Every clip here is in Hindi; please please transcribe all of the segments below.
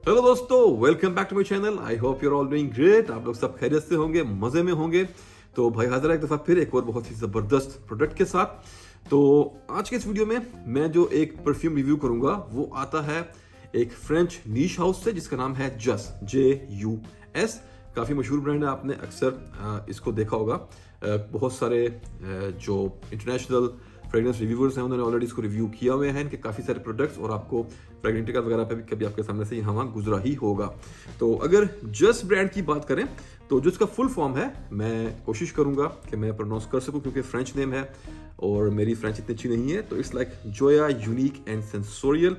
हेलो दोस्तों, welcome back to my channel. I hope you're all doing great. आप लोग सब खैरियत से होंगे, मजे में होंगे। तो भाई हाजिर है एक दफा फिर एक और बहुत ही जबरदस्त प्रोडक्ट के साथ। तो आज के इस वीडियो में मैं जो एक परफ्यूम रिव्यू करूंगा वो आता है एक फ्रेंच नीश हाउस से जिसका नाम है जस, JUS। काफी मशहूर ब्रांड है, आपने अक्सर इसको देखा होगा। बहुत सारे जो इंटरनेशनल फ्रेग्रेंस रिव्यूअर्स हैं उन्होंने ऑलरेडी इसको रिव्यू किया हुए हैं, इनके काफ़ी सारे प्रोडक्ट्स, और आपको फ्रेग्रेंटिका वगैरह पे भी कभी आपके सामने से यहाँ गुजरा ही होगा। तो अगर जस ब्रांड की बात करें तो जो इसका फुल फॉर्म है, मैं कोशिश करूंगा कि मैं प्रोनाउंस कर सकूं क्योंकि फ्रेंच नेम है और मेरी फ्रेंच इतनी अच्छी नहीं है। तो it's like zoya unique and sensorial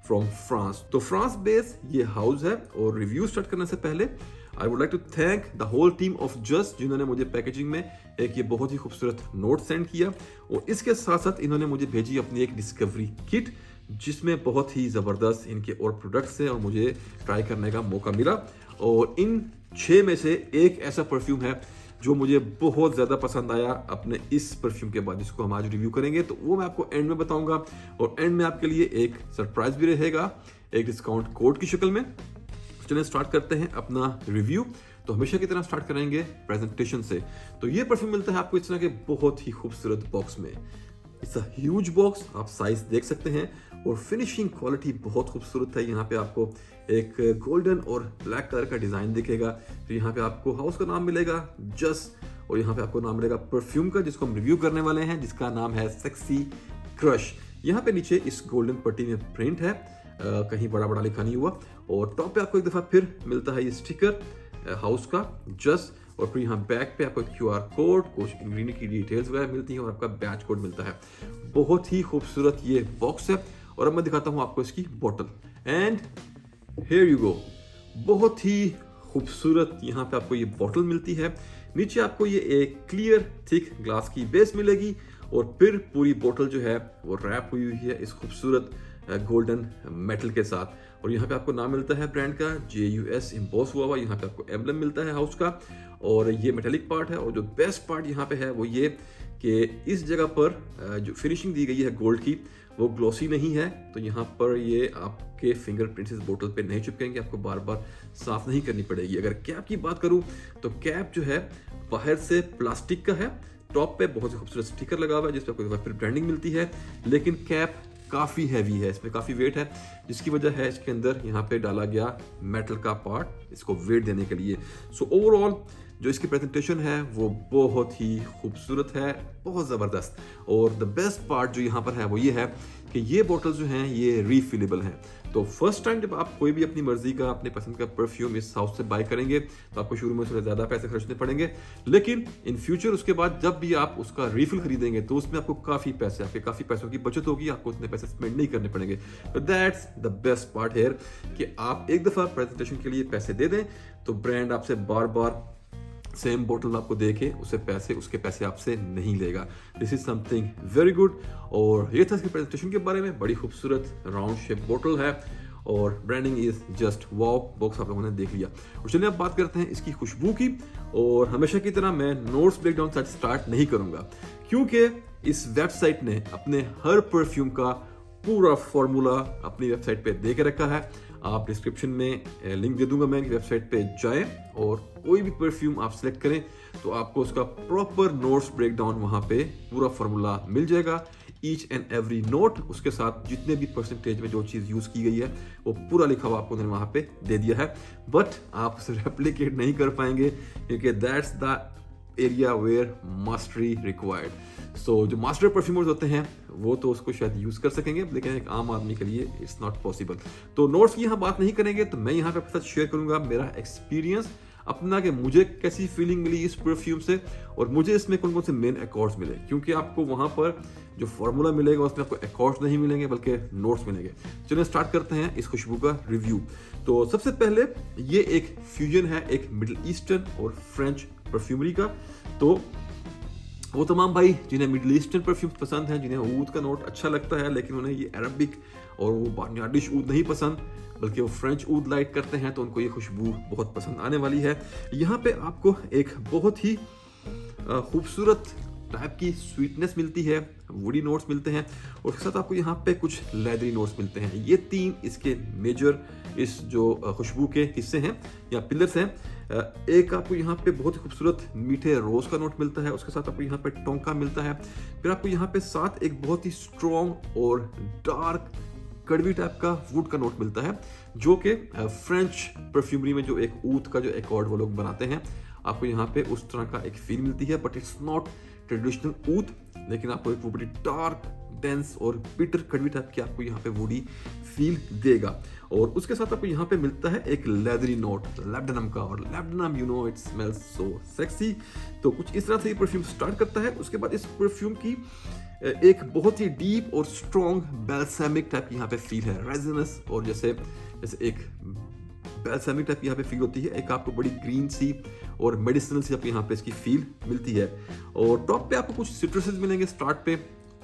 from France. तो फ्रांस बेस्ड ये हाउस है। और रिव्यू स्टार्ट करने से पहले I would like to thank the whole team of Just, जिन्होंने मुझे पैकेजिंग में एक ये बहुत ही खूबसूरत नोट सेंड किया, और इसके साथ साथ इन्होंने मुझे भेजी अपनी एक डिस्कवरी किट जिसमें बहुत ही ज़बरदस्त इनके और प्रोडक्ट्स हैं और मुझे ट्राई करने का मौका मिला। और इन 6 में से एक ऐसा परफ्यूम है जो मुझे बहुत ज़्यादा पसंद आया अपने इस परफ्यूम के बाद, जिसको हम आज रिव्यू करेंगे। तो वो मैं आपको एंड में बताऊंगा, और एंड में आपके लिए एक सरप्राइज भी रहेगा एक डिस्काउंट कोड की शक्ल में। चलिए स्टार्ट करते हैं अपना रिव्यू। तो हमेशा की तरह स्टार्ट करेंगे प्रेजेंटेशन से। तो ये परफ्यूम मिलता है आपको इस तरह के बहुत ही खूबसूरत बॉक्स में। इट्स अ ह्यूज बॉक्स, आप साइज देख सकते हैं, और फिनिशिंग क्वालिटी बहुत खूबसूरत है। यहाँ पे आपको एक गोल्डन और ब्लैक कलर का डिजाइन दिखेगा। तो यहाँ पे आपको हाउस का नाम मिलेगा जस, और यहाँ पे आपको नाम मिलेगा परफ्यूम का जिसको हम रिव्यू करने वाले हैं, जिसका नाम है सेक्सी क्रश। यहाँ पे नीचे इस गोल्डन पट्टी में प्रिंट है, कहीं बड़ा बड़ा लिखा नहीं हुआ। और टॉप पे आपको एक दफा फिर मिलता है ये स्टिकर हाउस का जस, और फिर यहाँ बैक पे आपको QR कोड, कुछ इंग्रेडिएंट की डिटेल्स वगैरह मिलती हैं, और आपका बैच कोड मिलता है। बहुत ही खूबसूरत ये बॉक्स है। और अब मैं दिखाता हूँ आपको इसकी बोतल, एंड हियर यू गो। बहुत ही खूबसूरत यहाँ पे आपको ये बोतल मिलती है। नीचे आपको ये एक क्लियर थिक ग्लास की बेस मिलेगी, और फिर पूरी बोतल जो है वो रैप हुई हुई है इस खूबसूरत गोल्डन मेटल के साथ। और यहाँ पे आपको नाम मिलता है ब्रांड का JUS इम्पोस हुआ हुआ। यहाँ पे आपको एम्बलम मिलता है हाउस का, और ये मेटेलिक पार्ट है। और जो बेस्ट पार्ट यहाँ पे है वो ये कि इस जगह पर जो फिनिशिंग दी गई है गोल्ड की, वो ग्लॉसी नहीं है। तो यहाँ पर ये आपके फिंगरप्रिंट्स इस बोतल पे नहीं चिपकेंगे, आपको बार बार साफ नहीं करनी पड़ेगी। अगर कैप की बात करूँ तो कैप जो है बाहर से प्लास्टिक का है, टॉप पे बहुत ही खूबसूरत स्टिकर लगा हुआ है जिसपे आपको फिर ब्रांडिंग मिलती है, लेकिन कैप काफ़ी हैवी है, इसमें काफ़ी वेट है, जिसकी वजह है इसके अंदर यहाँ पे डाला गया मेटल का पार्ट इसको वेट देने के लिए। सो ओवरऑल जो इसकी प्रेजेंटेशन है वो बहुत ही खूबसूरत है, बहुत ज़बरदस्त। और द बेस्ट पार्ट जो यहाँ पर है वो ये है कि ये बोतल जो हैं ये रीफिलेबल हैं। तो फर्स्ट टाइम जब आप कोई भी अपनी मर्जी का, अपनी पसंद का परफ्यूम इस हाउस से बाय करेंगे तो आपको शुरू में थोड़े ज़्यादा पैसे खर्चने पड़ेंगे, लेकिन इन फ्यूचर उसके बाद जब भी आप उसका रीफिल खरीदेंगे तो उसमें आपको काफ़ी पैसों की बचत होगी, आपको उतने पैसे स्पेंड नहीं करने पड़ेंगे। तो that's the best part here कि आप एक दफ़ा प्रेजेंटेशन के लिए पैसे दे दें तो ब्रांड आपसे बार बार सेम बोतल आपको देके उसके पैसे आपसे नहीं लेगा। This is something very good. और ये था इसके प्रेजेंटेशन के बारे में। बड़ी खूबसूरत राउंड शेप बोतल है, और branding is just wow. Box आप लोगों ने देख लिया। और चलिए अब बात करते हैं इसकी खुशबू की। और हमेशा की तरह मैं नोट्स ब्रेकडाउन से स्टार्ट नहीं करूंगा, क्योंकि इस वेबसाइट ने अपने हर परफ्यूम का पूरा फॉर्मूला अपनी वेबसाइट पे दे के रखा है। आप डिस्क्रिप्शन में लिंक दे दूंगा, मैं वेबसाइट पे जाएं और कोई भी परफ्यूम आप सेलेक्ट करें तो आपको उसका प्रॉपर नोट्स ब्रेकडाउन वहां पे पूरा फॉर्मूला मिल जाएगा। ईच एंड एवरी नोट, उसके साथ जितने भी परसेंटेज में जो चीज़ यूज़ की गई है वो पूरा लिखा हुआ आपको उन्होंने वहाँ पे दे दिया है। बट आप उसे रेप्लिकेट नहीं कर पाएंगे क्योंकि that's the area where mastery required. So जो मास्टर परफ्यूमर्स होते हैं वो तो उसको शायद यूज़ कर सकेंगे, लेकिन एक आम आदमी के लिए इट्स नॉट पॉसिबल। तो नोट्स की यहाँ बात नहीं करेंगे, तो मैं यहाँ पे आपके साथ शेयर करूँगा मेरा एक्सपीरियंस अपना, कि मुझे कैसी फीलिंग मिली इस परफ्यूम से, और मुझे इसमें कौन कौन से मेन एकॉर्ड्स मिले। क्योंकि आपको वहाँ पर जो फॉर्मूला मिलेगा उसमें आपको एकॉर्ड्स नहीं मिलेंगे बल्कि नोट्स मिलेंगे। चलिए स्टार्ट करते हैं इस खुशबू का रिव्यू। तो सबसे पहले ये एक फ्यूजन है एक मिडिल ईस्टर्न और फ्रेंच परफ्यूमरी का। तो वो तमाम भाई जिन्हें मिडिल ईस्टर्न परफ्यूम पसंद है, जिन्हें ऊद का नोट अच्छा लगता है, लेकिन उन्हें ये अरबिक और वो बार्नियाडिश ऊद नहीं पसंद, बल्कि वो फ्रेंच ऊद लाइक करते हैं, तो उनको ये खुशबू बहुत पसंद आने वाली है। यहाँ पे आपको एक बहुत ही खूबसूरत टाइप की स्वीटनेस मिलती है, वुडी नोट्स मिलते हैं और उसके साथ आपको यहाँ पे कुछ लेदरी नोट्स मिलते हैं। ये 3 इसके मेजर इस जो खुशबू के हिस्से हैं या पिलर्स हैं। एक आपको यहाँ पे बहुत ही खूबसूरत मीठे रोज का नोट मिलता है, उसके साथ आपको यहाँ पे टोंका मिलता है, फिर आपको यहाँ पे साथ एक बहुत ही स्ट्रॉन्ग और डार्क कड़वी टाइप का वुड का नोट मिलता है, जो कि फ्रेंच परफ्यूमरी में जो एक ऊद का जो एकॉर्ड वो लोग बनाते हैं, आपको यहाँ पे उस तरह का एक फील मिलती है। बट इट्स नॉट ट्रेडिशनल ऊद, लेकिन आपको एक वो बड़ी डार्क डेंस और बिटर कड़वी टाइप की आपको यहाँ पे वुडी फील देगा। और उसके साथ आपको यहाँ पे मिलता है एक लेदरी नोट लैब्डेनम का, और labdanum you know it smells so sexy. तो कुछ इस तरह से ये परफ्यूम स्टार्ट करता है। उसके बाद इस परफ्यूम की एक बहुत ही डीप और स्ट्रॉन्ग बैल्सामिक टाइप की यहाँ पे फील है, रेजिनस, और जैसे एक बैल्सामिक टाइप की यहाँ पे फील होती है। एक आपको बड़ी ग्रीन सी और मेडिसिनल सी आपको यहाँ पे इसकी फील मिलती है। और टॉप पे आपको कुछ सिट्रसेस मिलेंगे स्टार्ट पे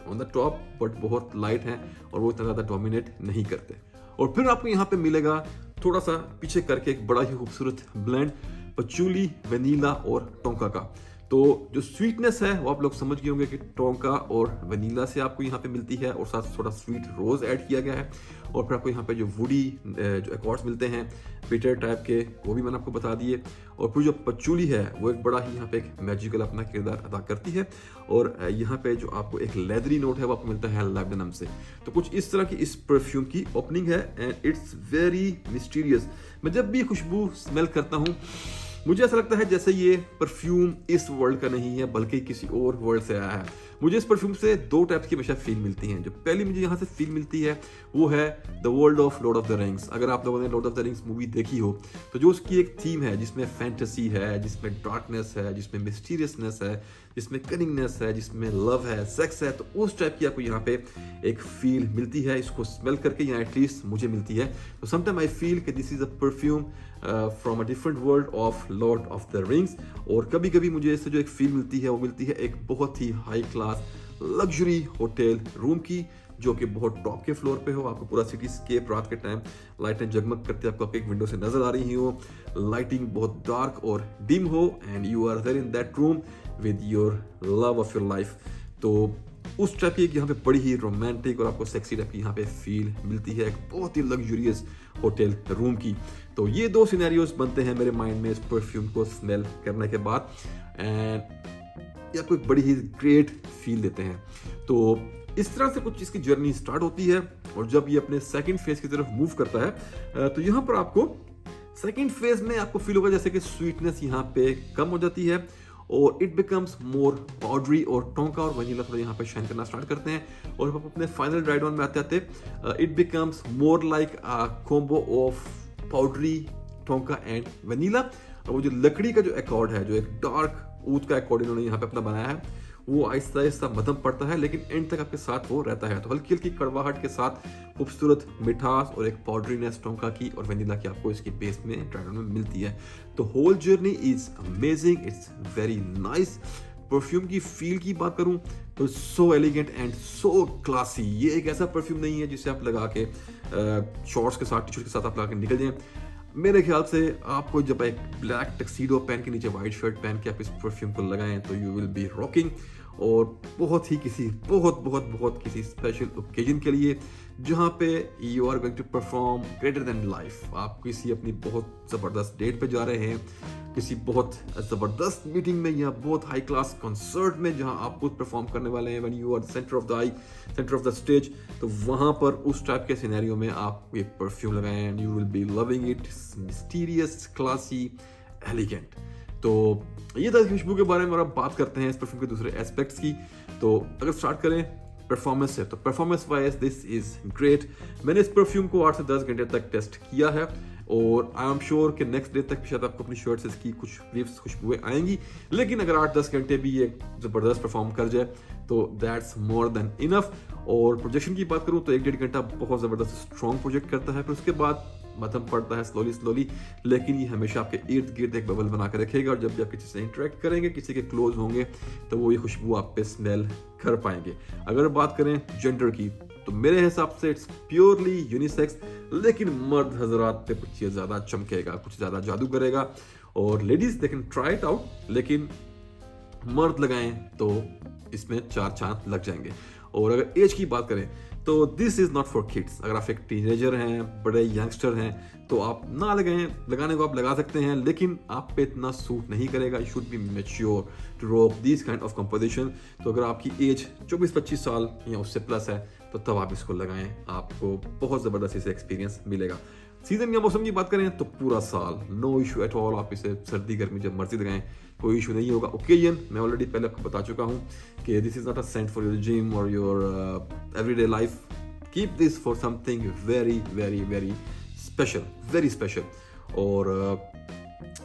ऑन द टॉप, बट बहुत लाइट हैं और वो इतना ज़्यादा डोमिनेट नहीं करते। और फिर आपको यहाँ पे मिलेगा थोड़ा सा पीछे करके एक बड़ा ही खूबसूरत ब्लेंड पचूली, वेनीला और टोंका का। तो जो स्वीटनेस है वो आप लोग समझ गए होंगे कि टोंका और वनीला से आपको यहाँ पे मिलती है, और साथ थोड़ा स्वीट रोज ऐड किया गया है। और फिर आपको यहाँ पे जो वुडी जो एकॉर्ड्स मिलते हैं बिटर टाइप के, वो भी मैंने आपको बता दिए। और फिर जो पचूली है वो एक बड़ा ही यहाँ पे एक मैजिकल अपना किरदार अदा करती है। और यहाँ पे जो आपको एक लेदरी नोट है वो आपको मिलता है लैब्डेनम से। तो कुछ इस तरह की इस परफ्यूम की ओपनिंग है एंड इट्स वेरी मिस्टीरियस। मैं जब भी खुशबू स्मेल करता हूँ मुझे ऐसा लगता है जैसे ये परफ्यूम इस वर्ल्ड का नहीं है बल्कि किसी और वर्ल्ड से आया है। मुझे इस परफ्यूम से 2 टाइप्स की हमेशा फील मिलती हैं। जो पहली मुझे यहाँ से फील मिलती है वो है the world of Lord of the rings. अगर आप लोगों ने Lord of the rings movie देखी हो तो जो उसकी एक थीम है जिसमें फैंटेसी है, जिसमें डार्कनेस है, जिसमें मिस्टीरियसनेस है, जिसमें कनिंगनेस है, जिसमें लव है, सेक्स है, तो उस टाइप की आपको यहाँ पे एक फील मिलती है। इसको स्मेल करके यहाँ एटलीस्ट मुझे मिलती है। तो समटाइम आई फील कि this is a perfume from a different world of Lord of the rings. और कभी कभी मुझे इससे जो एक फील मिलती है वो मिलती है एक बहुत ही high class luxury hotel room की, जो कि बहुत टॉप के फ्लोर पे हो। आपको पूरा सिटी स्केप रात के टाइम लाइटें जगमग करते आपको एक विंडो से नजर आ रही हो, लाइटिंग बहुत डार्क और डिम हो, and you are there in that room with your love of your life. तो उस टाइप की यहाँ पे बड़ी ही रोमांटिक और आपको सेक्सी टाइप की यहाँ पे फील मिलती है, एक बहुत ही लग्जरियस होटल रूम की। तो ये 2 सिनेरियोज बनते हैं मेरे माइंड में इस परफ्यूम को स्मेल करने के बाद, एंड ये आपको एक बड़ी ही ग्रेट फील देते हैं। तो इस तरह से कुछ इसकी जर्नी स्टार्ट होती है। और जब ये अपने सेकंड फेज की तरफ मूव करता है तो यहाँ पर आपको सेकंड फेज में आपको फील होगा जैसे कि स्वीटनेस यहाँ पे कम हो जाती है और इट बिकम्स मोर पाउडरी, और टोंका और वनीला थोड़ा यहाँ पे शाइन करना स्टार्ट करते हैं। और आप अपने फाइनल ड्राई डाउन में आते आते it becomes more like a combo of powdery, tonka and vanilla. और वो जो लकड़ी का जो एकॉर्ड है, जो एक डार्क ऊद का एकॉर्ड इन्होंने यहाँ पे अपना बनाया है, वो आहिस्ता आहिस्ता मध्यम पड़ता है लेकिन एंड तक आपके साथ वो रहता है। तो हल्की हल्की कड़वाहट के साथ खूबसूरत मिठास और एक पाउडरीनेस टोंका की और वनीला की आपको इसकी बेस में ड्राई डाउन में मिलती है। तो whole journey is amazing, it's very nice. Perfume की फील की बात करूं तो so elegant and so classy. ये एक ऐसा परफ्यूम नहीं है जिसे आप लगा के शॉर्ट्स के साथ, टी शर्ट के साथ आप लगा के निकल जाएं। मेरे ख्याल से आपको जब एक ब्लैक टक्सीडो पहन के नीचे वाइट शर्ट पहन के आप इस परफ्यूम को लगाएं तो यू विल बी रॉकिंग। और बहुत ही किसी बहुत किसी स्पेशल ओकेजन के लिए जहाँ पे you are going to perform greater than life. आप किसी अपनी बहुत ज़बरदस्त डेट पे जा रहे हैं, किसी बहुत ज़बरदस्त मीटिंग में या बहुत हाई क्लास कॉन्सर्ट में जहाँ आप खुद परफॉर्म करने वाले हैं, when you are centre of the stage, तो वहाँ पर उस टाइप के सिनेरियो में आप ये परफ्यूम लगाएं and you will be loving it, mysterious, classy, elegant. तो ये था खुशबू के बारे में। और अब बात करते हैं इस परफ्यूम के दूसरे एस्पेक्ट्स की। तो अगर स्टार्ट करें परफॉर्मेंस से, तो performance wise this is great. मैंने इस परफ्यूम को 8 से 10 घंटे तक टेस्ट किया है और आई एम श्योर कि नेक्स्ट डे तक शायद आपको अपनी शर्ट से इसकी कुछ वेव्स खुशबुएं आएंगी। लेकिन अगर 8-10 घंटे भी ये ज़बरदस्त परफॉर्म कर जाए तो दैट्स मोर देन इनफ। और प्रोजेक्शन की बात करूं तो 1-1.5 घंटा बहुत ज़बरदस्त स्ट्रॉन्ग प्रोजेक्ट करता है, फिर उसके बाद मध्यम पड़ता है स्लोली, लेकिन ये हमेशा आपके इर्द गिर्द एक बबल बना कर रखेगा। और जब भी आप किसी से इंटरेक्ट करेंगे, किसी के क्लोज होंगे, तो वो ये खुशबू आप पे स्मेल कर पाएंगे। अगर बात करें जेंडर की तो मेरे हिसाब से इट्स प्योरली यूनिसेक्स, लेकिन मर्द हजरात पे कुछ चीज़ ज़्यादा चमकेगा, कुछ ज़्यादा जादू करेगा। और ladies they can try it out, लेकिन मर्द लगाएं तो इसमें 4 चांद लग जाएंगे। और अगर एज की बात करें तो this is not for kids. अगर आप एक टीनेजर हैं, बड़े यंगस्टर हैं, तो आप ना लगाएं। लगाने को आप लगा सकते हैं, लेकिन आप पे इतना सूट नहीं करेगा। You should be mature to rock this kind of composition. तो अगर आपकी एज 24-25 साल या उससे प्लस है तो तब आप इसको लगाएं, आपको बहुत ज़बरदस्त इसे एक्सपीरियंस मिलेगा। सीजन या मौसम की बात करें तो पूरा साल नो इशू एट ऑल। आप इसे सर्दी गर्मी जब मर्जी लगाएं, कोई इशू नहीं होगा। ओकेजन मैं ऑलरेडी पहले आपको बता चुका हूँ कि this is not a scent for your gym और your everyday life. Keep this for something very very very special, very special. और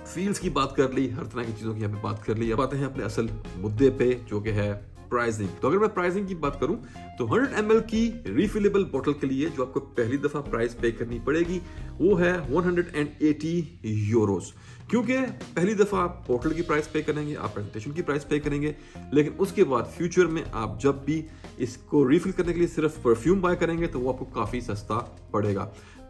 फील्स की बात कर ली, हर तरह की चीज़ों की यहाँ पे बात कर ली। अब आते हैं अपने असल मुद्दे पे जो कि है प्राइसिंग। तो अगर मैं प्राइसिंग की बात करूं तो 100 ml की रिफिलेबल बोतल के लिए जो आपको पहली दफा प्राइस पे करनी पड़ेगी वो है 180 यूरोस। क्योंकि पहली दफा आप बोतल की प्राइस पे करेंगे, आप प्रेजेंटेशन की प्राइस पे करेंगे, लेकिन उसके बाद फ्यूचर में आप जब भी इसको रिफिल करने के लिए सिर्फ परफ्यूम बाय करेंगे तो वो आपको काफी सस्ता पड़ेगा।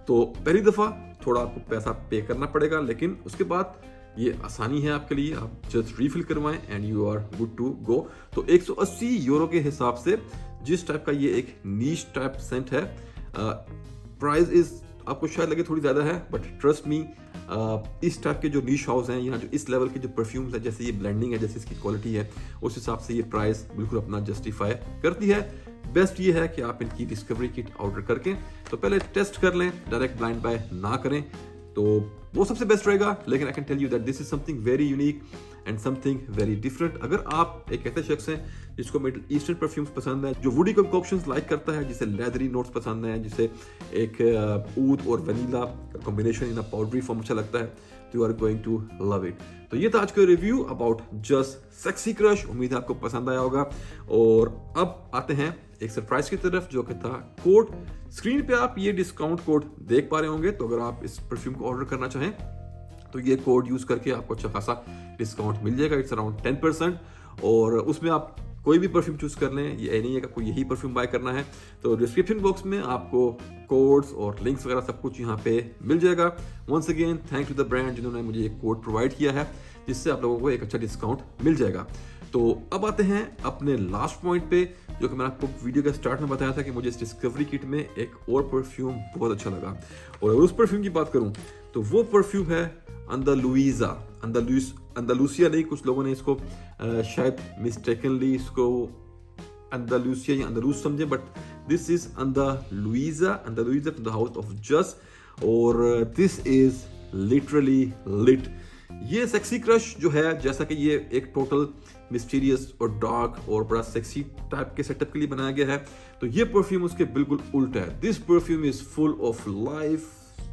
तो पहली दफा थोड़ा आपको पैसा पे करना पड़ेगा, लेकिन उसके बाद ये आसानी है आपके लिए। आप जस्ट रिफिल करवाएं and you are good to go. तो 180 यूरो के हिसाब से जिस टाइप का ये एक नीश टाइप सेंट है, प्राइस इज आपको शायद लगे थोड़ी ज्यादा है, बट ट्रस्ट मी इस टाइप के जो नीश हाउस हैं या जो इस लेवल के जो परफ्यूम्स है, जैसे ये ब्लेंडिंग है, जैसे इसकी क्वालिटी है, उस हिसाब से ये प्राइस बिल्कुल अपना जस्टिफाई करती है। बेस्ट ये है कि आप इनकी डिस्कवरी किट ऑर्डर करके तो पहले टेस्ट कर लें, डायरेक्ट ब्लाइंड बाय ना करें, तो वो सबसे बेस्ट रहेगा। लेकिन I can tell you that this is something very unique and something very different. अगर आप एक ऐसे शख्स हैं जिसको मिडिल ईस्टर्न परफ्यूम्स पसंद है, जो वुडी कंकॉक्शंस लाइक करता है, जिसे लेदरी नोट्स पसंद है, जिसे एक ऊद और vanilla combination in a powdery form अच्छा लगता है, तो you are going to love it. तो ये था आज का review about Just Sexy Crush. उम्मीद है आपको पसंद आया होगा। और अब आते हैं एक सरप्राइज की तरफ जो कि था कोड। स्क्रीन पे आप ये डिस्काउंट कोड देख पा रहे होंगे। तो अगर आप इस परफ्यूम को ऑर्डर करना चाहें तो ये कोड यूज करके आपको अच्छा खासा डिस्काउंट मिल जाएगा। It's around 10%। और उसमें आप कोई भी परफ्यूम चूज कर लें, ये नहीं है कि आपको यही परफ्यूम बाय करना है। तो डिस्क्रिप्शन बॉक्स में आपको कोड्स और लिंक्स वगैरह सब कुछ यहाँ पे मिल जाएगा। Once again thank to the brand जिन्होंने मुझे एक कोड प्रोवाइड किया है, जिससे आप लोगों को एक अच्छा डिस्काउंट मिल जाएगा। तो अब आते हैं अपने लास्ट पॉइंट पे, जो कि मैंने आपको वीडियो के स्टार्ट में बताया था कि मुझे इस डिस्कवरी किट में एक और परफ्यूम बहुत अच्छा लगा। और अगर उस परफ्यूम की बात करूं तो वो परफ्यूम है अंदालुइजा। अंदालूसिया नहीं, कुछ लोगों ने इसको शायद मिस्टेकनली इसको अंदालूसिया या अंदालूस समझे, but this is Andalucia from the house of Jus. और दिस इज लिटरली लिट। ये सेक्सी क्रश जो है, जैसा कि ये एक टोटल मिस्टीरियस और डार्क और बड़ा सेक्सी टाइप के सेटअप के लिए बनाया गया है, तो ये परफ्यूम उसके बिल्कुल उल्टा है। This perfume is full of life,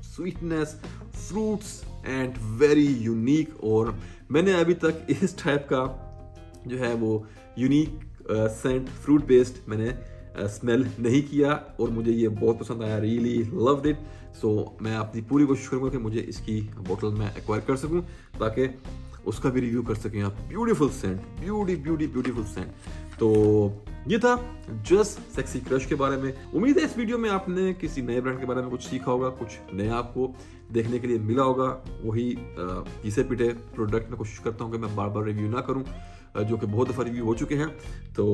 sweetness, fruits and very unique. और मैंने अभी तक इस टाइप का जो है वो यूनिक सेंट फ्रूट बेस्ड मैंने स्मेल नहीं किया, और मुझे ये बहुत पसंद आया। Really loved it. सो मैं अपनी पूरी कोशिश करूंगा कि मुझे इसकी बोतल में एक्वायर कर सकूं, ताकि उसका भी रिव्यू कर सकें आप। Beautiful scent, beautiful scent. तो ये था जस्ट सेक्सी क्रश के बारे में। उम्मीद है इस वीडियो में आपने किसी नए ब्रांड के बारे में कुछ सीखा होगा, कुछ नया आपको देखने के लिए मिला होगा। वही घिसे पिटे प्रोडक्ट में कोशिश करता हूँ कि मैं बार बार रिव्यू ना करूँ, जो कि बहुत दफ़ा रिव्यू हो चुके हैं। तो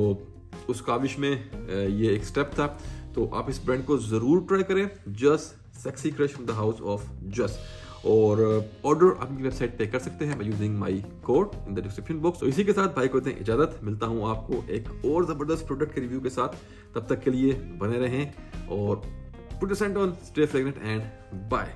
उस काविश में ये एक स्टेप था। तो आप इस ब्रांड को ज़रूर ट्राई करें, just Sexy crush from the house of Jus. और ऑर्डर आप अपनी वेबसाइट पे कर सकते हैं by using my code in the description box. तो इसी के साथ भाई को दें इजाजत, मिलता हूँ आपको एक और ज़बरदस्त प्रोडक्ट के रिव्यू के साथ। तब तक के लिए बने रहें और put your scent on, stay fragrant and bye.